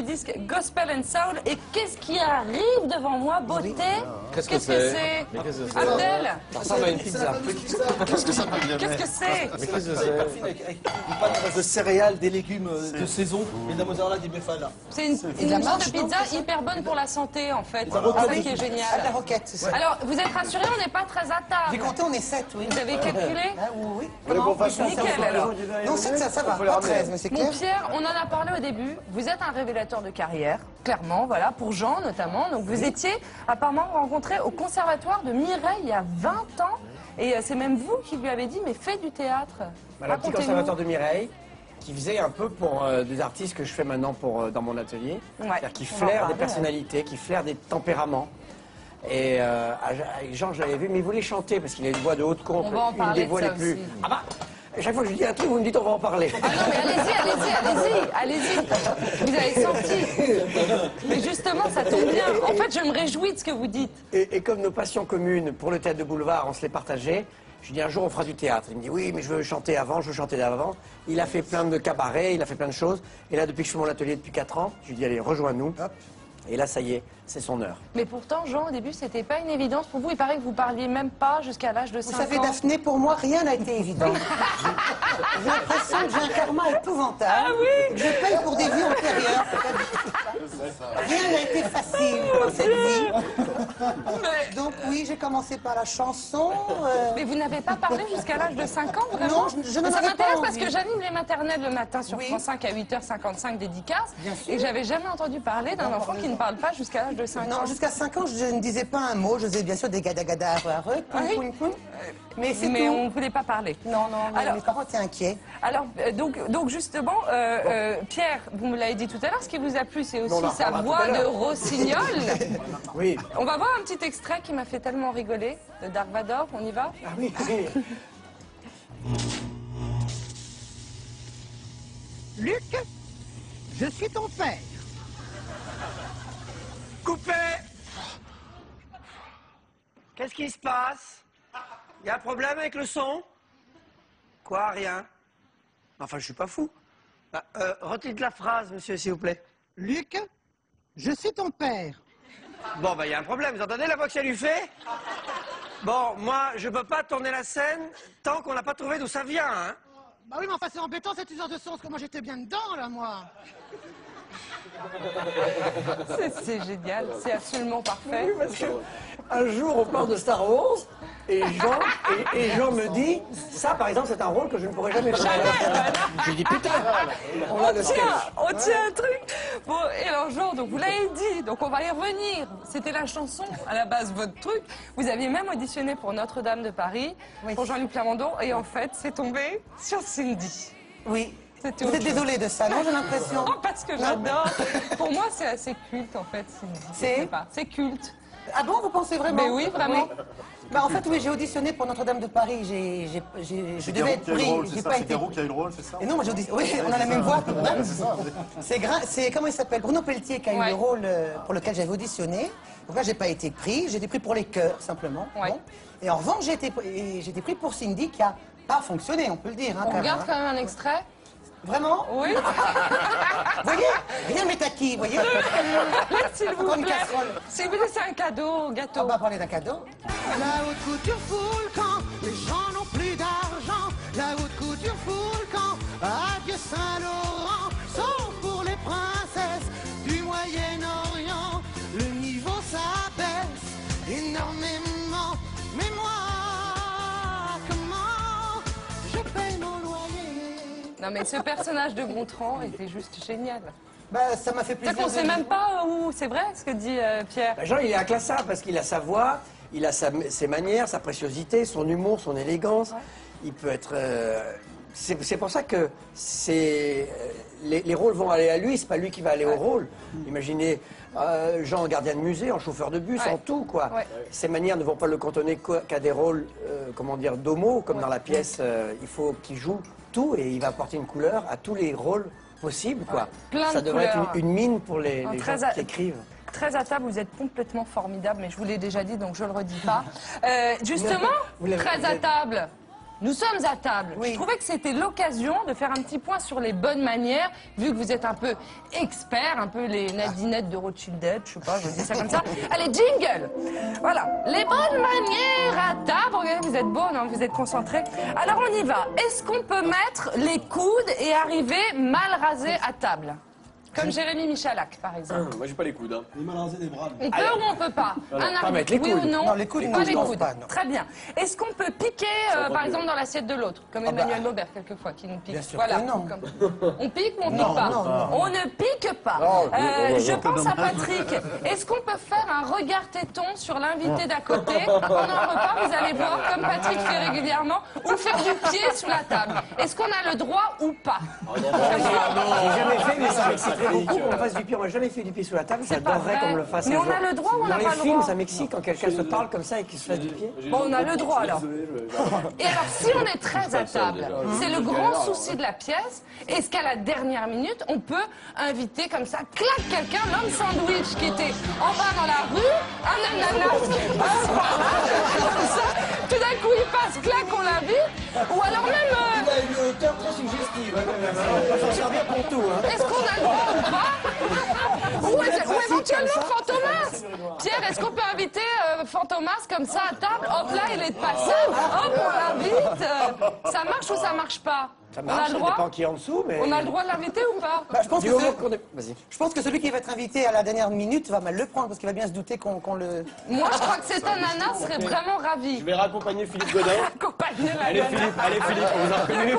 du disque Gospel and Soul. Et qu'est-ce qui arrive devant moi, beauté? Qu'est-ce que c'est? Abdel? Ça ressemble à une pizza. Qu'est-ce que ça peut bien? Qu'est-ce que c'est? Mais qu'est-ce que c'est? Avec une pâte de céréales, des légumes de saison et de la mozzarella di befala. C'est une sorte de pizza hyper bonne pour la santé, en fait. Voilà. C'est ça qui est Ah, de la génial. roquette, c'est ça. Alors, vous êtes rassurés, on n'est pas très à J'ai table. compté, on est 7, oui. Vous avez calculé? Ah, oui. Comment Nickel, alors. Non, 7, ça va. Faut les Pas ramener. 13, mais c'est Mon clair. Pierre, on en a parlé au début. Vous êtes un révélateur de carrière, clairement, voilà, pour Jean notamment. Donc vous étiez apparemment rencontré au conservatoire de Mireille il y a 20 ans. Et c'est même vous qui lui avez dit, mais fais du théâtre. Le petit Racontez-nous. conservateur de Mireille, qui faisait un peu pour des artistes que je fais maintenant dans mon atelier. Ouais. C'est-à-dire qui On va en flairent parler, des personnalités, qui flairent des tempéraments. Et avec Jean, je l'avais vu, mais il voulait chanter parce qu'il a une voix de haute con, On va en une parler des voix de les ça plus. aussi. Ah bah, à chaque fois que je dis un truc, vous me dites on va en parler. Ah non, mais allez-y. Vous avez senti. Mais justement, ça tombe bien. En fait, je me réjouis de ce que vous dites. Et comme nos passions communes pour le théâtre de boulevard, on se les partageait, je lui dis un jour on fera du théâtre. Il me dit oui, mais je veux chanter avant, je veux chanter d'avant. Il a fait plein de cabarets, il a fait plein de choses. Et là, depuis que je fais mon atelier depuis 4 ans, je lui dis allez, rejoins-nous. Et là, ça y est, c'est son heure. Mais pourtant, Jean, au début, c'était pas une évidence pour vous. Il paraît que vous parliez même pas jusqu'à l'âge de 5 Vous ans. savez, Daphné, pour moi, rien n'a été évident. J'ai l'impression que j'ai un karma épouvantable. Ah oui. Je paye pour des vies antérieures. Rien n'a été facile dans cette vie. Donc oui, j'ai commencé par la chanson. Mais vous n'avez pas parlé jusqu'à l'âge de 5 ans, vraiment? Non, je n'en Mais ça avais pas m'intéresse parce envie. que j'anime les maternelles le matin sur Oui. France 5 à 8h55 dédicace. Bien sûr. Et j'avais jamais entendu parler d'un enfant qui ne parle pas jusqu'à l'âge de 5 ans. Non, jusqu'à 5 ans, je ne disais pas un mot. Je faisais bien sûr des gada-gada, Oui. mais c'est Mais tout. on ne voulait pas parler. Non, Alors- mes parents étaient inquiets. Alors, donc justement, Pierre, vous me l'avez dit tout à l'heure, ce qui vous a plu, c'est On en aussi sa reparlera voix tout à de l'heure. rossignol. Oui. On va voir un petit extrait qui m'a fait tellement rigoler de Dark Vador. On y va? Ah oui. Luc, je suis ton père. Coupé. Qu'est-ce qui se passe? Il y a un problème avec le son? Quoi, rien? Enfin, je suis pas fou. Redites la phrase, monsieur, s'il vous plaît. Luc, je suis ton père. Bon, il y a un problème. Vous entendez la voix que ça lui fait? Bon, moi, je peux pas tourner la scène tant qu'on n'a pas trouvé d'où ça vient, hein? Bah oui, mais enfin, c'est embêtant cette usage de sens, que moi j'étais bien dedans, là, moi. C'est génial, c'est absolument parfait. Parce que un jour, on parle de Star Wars et Jean me dit, ça, par exemple, c'est un rôle que je ne pourrais jamais faire. Je lui dis, putain, on a le sketch. On tient un truc. Bon, et alors, Jean, donc vous l'avez dit, donc on va y revenir. C'était la chanson, à la base, votre truc. Vous aviez même auditionné pour Notre-Dame de Paris, pour Jean-Luc Plamondon, et en fait, c'est tombé sur Cindy. Oui. C'était Vous autre êtes chose. désolé de ça, non, j'ai l'impression. Oh, parce que j'adore. Pour moi, c'est assez culte, en fait, Cindy. C'est Je sais pas, c'est culte. Ah bon, vous pensez vraiment? Mais oui, vraiment. Bah, en fait, oui, j'ai auditionné pour Notre-Dame de Paris. Je devais être pris. J'ai pas C'est été. Garou qui a eu le rôle, c'est ça? Et non, moi j'ai auditionné. Oui, on a la même voix. C'est ça. C'est comment il s'appelle? Bruno Pelletier qui a eu Ouais. le rôle pour lequel j'avais auditionné. Donc là, j'ai pas été pris. J'ai été pris pour les chœurs simplement. Ouais. Bon. Et en revanche, j'ai été pris pour Cindy qui a pas fonctionné, on peut le dire. Hein, On quand regarde même, quand même un extrait. hein. Vraiment? Oui. Vous voyez? Rien m'est acquis, vous voyez? S'il vous Encore une plaît. casserole. S'il vous plaît, c'est un cadeau, gâteau. On va parler d'un cadeau. La haute couture fout le camp, les gens n'ont plus d'argent. La haute couture fout le camp, adieu Saint-Laurent. Sauf pour les princesses du Moyen-Orient. Le niveau s'abaisse énormément. Mais moi, comment je paye mon loyer? Non, mais ce personnage de Gontran était juste génial. Bah, ça m'a fait C'est plaisir. qu'on sait de- même pas où c'est vrai ce que dit Pierre. Jean, il est inclassable parce qu'il a sa voix, il a ses manières, sa préciosité, son humour, son élégance. Il peut être... c'est pour ça que les rôles vont aller à lui, c'est pas lui qui va aller au rôle. Imaginez Jean en gardien de musée, en chauffeur de bus, Ouais. en tout, quoi. Ouais. Ses manières ne vont pas le cantonner qu'à des rôles, comment dire, d'homo, comme dans la pièce. Il faut qu'il joue tout et il va apporter une couleur à tous les rôles possibles, quoi. Plein de Ça devrait couleurs. être une mine pour les Très gens à- qui écrivent. Très à table, vous êtes complètement formidable, mais je vous l'ai déjà dit, donc je le redis pas. Justement, Vous l'avez- très vous à avez- table. Nous sommes à table. Oui. Je trouvais que c'était l'occasion de faire un petit point sur les bonnes manières, vu que vous êtes un peu expert, un peu les Nadinettes de Rothschildette, je sais pas, je dis ça comme ça. Allez, jingle. Voilà, les bonnes manières à table. Regardez, vous êtes beau, non? Vous êtes concentrés. Alors on y va. Est-ce qu'on peut mettre les coudes et arriver mal rasé à table? Comme Jérémy Michalak, par exemple. Moi, j'ai pas les coudes. Hein. Il m'a lancé des bras. On peut ou on peut pas? pas mettre les oui coudes. ou non? Non, les coudes, pas non, les je pense coudes. pas, non. Très bien. Est-ce qu'on peut piquer, par exemple, dans l'assiette de l'autre, comme Emmanuel Maubert quelquefois, qui nous pique? Bien sûr Voilà. que non. On pique ou on pique pas? On ne pique pas. Je pense à Patrick. Est-ce qu'on peut faire un regard téton sur l'invité d'à côté pendant un repas? Vous allez voir, comme Patrick fait régulièrement, ou faire du pied sous la table. Est-ce qu'on a le droit ou pas? J'ai jamais fait, mais ça m'exciterait beaucoup qu'on fasse du pied. On n'a jamais fait du pied sous la table. C'est pas J'adorerais vrai. qu'on me le fasse Mais un on jour. a le droit ou on n'a Dans pas les le films, droit? ça m'excite quand quelqu'un se parle comme ça et qu'il se fasse du pied. Bon, on a le droit alors. Et alors, si on est très à table, c'est le grand souci de la pièce. Est-ce qu'à la dernière minute, on peut inviter comme ça, clac, quelqu'un, l'homme sandwich qui était en bas dans la rue, un ananas qui passe par là, comme ça, tout d'un coup il passe, clac, on l'invite. Ou alors même, Il a une hauteur très suggestive, quand même. On peut s'en servir pour tout. Hein. est-ce qu'on a le droit ou pas? Ou éventuellement Fantomas. Pierre, est-ce qu'on peut inviter Fantomas comme ça à table? Hop là, il est de passage, hop, on l'invite. Ça marche ou ça marche pas? Ça On a marche, le ça droit? dépend qui est en dessous, mais... On a le droit de l'inviter ou pas? Bah, je pense Du que moment qu'on est... Vas-y. Je pense que celui qui va être invité à la dernière minute va mal le prendre parce qu'il va bien se douter qu'on le... Moi, je crois que cet ananas serait vraiment ravi. Je vais raccompagner Philippe Godin. Accompagner la Allez, Philippe, on vous a reconnu.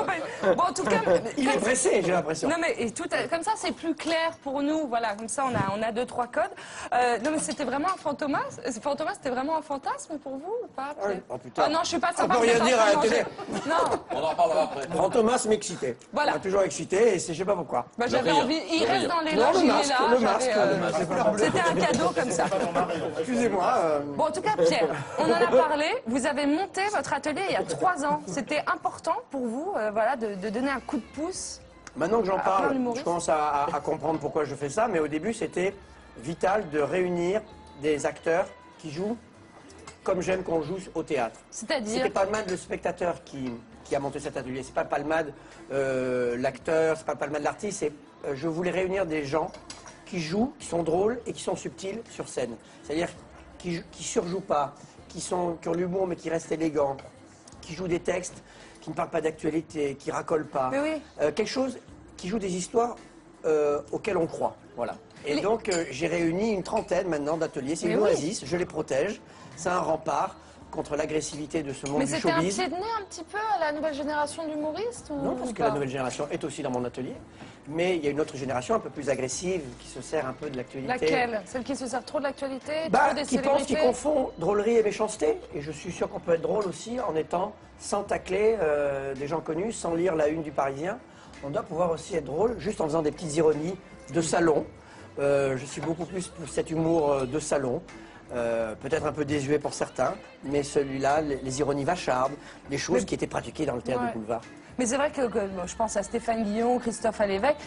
Bon, en tout cas, Il est pressé, j'ai l'impression. non mais et tout, comme ça c'est plus clair pour nous, voilà, comme ça on a 2-3 codes. Non mais c'était vraiment un fantomas. Fantomas, c'était vraiment un fantasme pour vous ou pas? Pierre Oh putain. Ah non, je suis pas On sympa. peut rien vous êtes dire en train à la de manger. télé. Non, On en reparlera après. Fantomas m'excitait. Voilà. Il m'a toujours excité et je sais pas pourquoi. bah, j'avais rire. envie. Il reste dans les Non, loges, le il est masque, là. le j'avais, masque, C'était un cadeau comme ça. Excusez-moi. Bon, en tout cas, Pierre, on en a parlé. Vous avez monté votre atelier il y a 3 ans. C'était important pour vous, voilà, de donner un coup de pouce. Maintenant que j'en plein parle, d'humoristes. je commence à comprendre pourquoi je fais ça, mais au début, c'était vital de réunir des acteurs qui jouent comme j'aime qu'on joue au théâtre. C'est-à-dire. C'était Palmade le spectateur qui a monté cet atelier. C'est pas Palmade l'acteur, c'est pas Palmade l'artiste. Je voulais réunir des gens qui jouent, qui sont drôles et qui sont subtils sur scène. C'est-à-dire qui surjouent pas, qui ont l'humour mais qui restent élégants, qui jouent des textes, qui ne parlent pas d'actualité, qui racolent pas. Mais oui. Quelque chose qui joue des histoires auxquelles on croit. Voilà. Et donc j'ai réuni une trentaine maintenant d'ateliers. C'est Mais une oui. oasis, je les protège. C'est un rempart contre l'agressivité de ce monde Mais du c'était un showbiz. pied de nez un petit peu à la nouvelle génération d'humoristes ou Non, parce que pas? la nouvelle génération est aussi dans mon atelier. Mais il y a une autre génération un peu plus agressive qui se sert un peu de l'actualité. Laquelle? Celle qui se sert trop de l'actualité, Bah, trop des qui pense, qui célébrités? confond drôlerie et méchanceté. Et je suis sûr qu'on peut être drôle aussi en étant sans tacler des gens connus, sans lire la une du Parisien. On doit pouvoir aussi être drôle juste en faisant des petites ironies de salon. Je suis beaucoup plus pour cet humour de salon. Peut-être un peu désuet pour certains, mais celui-là, les ironies vachardes, les choses qui étaient pratiquées dans le théâtre Ouais. de boulevard. Mais c'est vrai que bon, je pense à Stéphane Guillon, Christophe Alévèque.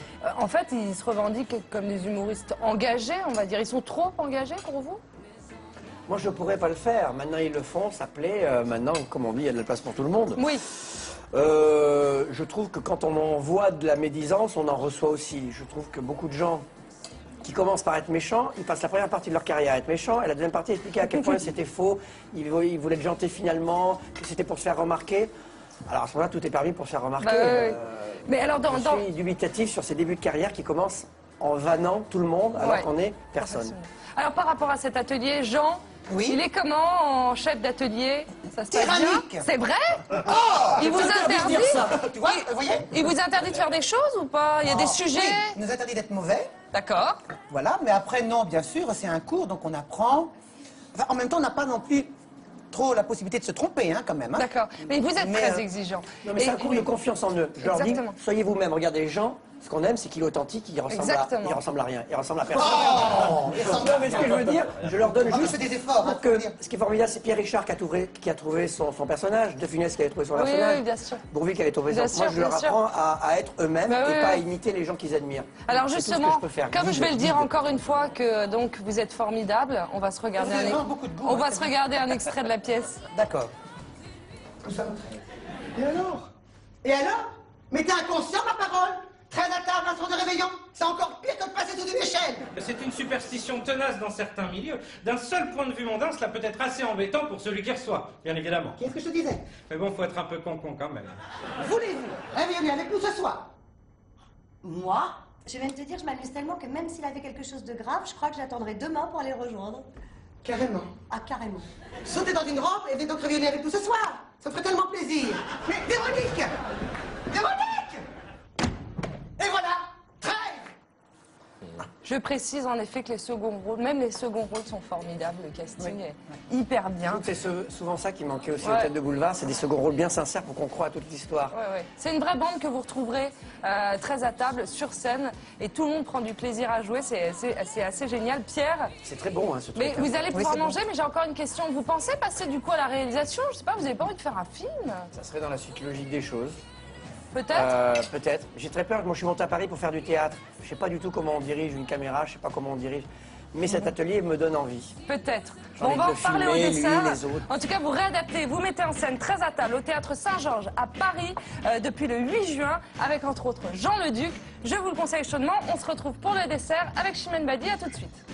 En fait, ils se revendiquent comme des humoristes engagés, on va dire. Ils sont trop engagés pour vous? Moi, je ne pourrais pas le faire. Maintenant, ils le font, ça plaît. Maintenant, comme on dit, il y a de la place pour tout le monde. Oui. Je trouve que quand on envoie de la médisance, on en reçoit aussi. Je trouve que beaucoup de gens qui commencent par être méchants, ils passent la première partie de leur carrière à être méchants, et la deuxième partie à expliquer à quel point c'était faux, ils voulaient être gentils finalement, que c'était pour se faire remarquer. Alors à ce moment-là, tout est permis pour se faire remarquer. Bah, oui, oui. Mais alors, Je suis dubitatif sur ces débuts de carrière qui commencent en vannant tout le monde alors Ouais. qu'on est personne. Alors, par rapport à cet atelier, Jean, Oui. il est comment en chef d'atelier? Ça se passe Tyrannique. bien? C'est vrai? Il vous interdit de interdit? dire ça. Tu vois, vous voyez? Il vous interdit de faire des choses ou pas? Il y a des sujets? Oui, il nous interdit d'être mauvais. D'accord. Voilà, mais après, non, bien sûr, c'est un cours, donc on apprend. Enfin, en même temps, on n'a pas non plus trop la possibilité de se tromper, hein, quand même. Hein. D'accord. Mais vous êtes Mais, très exigeant. Non, mais c'est un cours de confiance en eux. Je leur dis, Exactement. soyez vous-même. Regardez les gens, ce qu'on aime, c'est qu'il est authentique, il ressemble à rien, il ressemble à personne. Oh, Non, mais ce que je veux dire, je leur donne En plus, juste... je fais des efforts, hein, pour que, ce qui est formidable, c'est Pierre Richard qui a trouvé son personnage, De Funès qui avait trouvé son Oui, personnage, oui, bien sûr. Bourvil qui avait trouvé Bien son... Moi, sûr, je leur bien sûr. apprends à être eux-mêmes Bah et oui, pas à oui. imiter les gens qu'ils admirent. Alors C'est tout ce que justement, je peux faire. comme je vais le dire Guide. encore une fois que donc vous êtes formidable, on va se regarder Vous avez vraiment beaucoup de goût, on hein, va c'est se bien. regarder un extrait de la pièce. D'accord. Et alors? Et alors? Mais t'es inconscient, ma parole? 13 à table, un soir de réveillon, c'est encore pire que de passer sous une échelle. C'est une superstition tenace dans certains milieux. D'un seul point de vue mondain, cela peut être assez embêtant pour celui qui reçoit, bien évidemment. Qu'est-ce que je te disais? Mais bon, faut être un peu con-con quand même. Voulez-vous réveillonner avec nous ce soir? Moi, je viens de te dire, je m'amuse tellement que même s'il avait quelque chose de grave, je crois que j'attendrai demain pour aller le rejoindre. Carrément. Ah, carrément. Sautez dans une robe et venez donc réveillonner avec nous ce soir. Ça me ferait tellement plaisir. Mais Véronique! Véronique! Et voilà! 13! Je précise en effet que les seconds rôles, même les seconds rôles sont formidables. Le casting est hyper bien. C'est souvent ça qui manquait aussi Ouais. au Tête de Boulevard, c'est des seconds rôles bien sincères pour qu'on croie à toute l'histoire. Ouais, ouais. C'est une vraie bande que vous retrouverez très à table, sur scène, et tout le monde prend du plaisir à jouer. C'est assez génial. Pierre, C'est très bon, hein, ce truc. mais vous allez pouvoir c'est bon. manger, mais j'ai encore une question. Vous pensez passer du coup à la réalisation? Je sais pas, vous n'avez pas envie de faire un film? Ça serait dans la suite logique des choses. Peut-être. Peut-être. J'ai très peur. Moi, je suis monté à Paris pour faire du théâtre. Je sais pas du tout comment on dirige une caméra, je sais pas comment on dirige. Mais cet atelier me donne envie. Peut-être. J'en Bon, ai on va de en parler au filmer, lui, dessert. les autres. En tout cas, vous réadaptez, vous mettez en scène très à table au Théâtre Saint-Georges à Paris depuis le 8 juin avec entre autres Jean Leduc. Je vous le conseille chaudement. On se retrouve pour le dessert avec Chimène Badi. À tout de suite.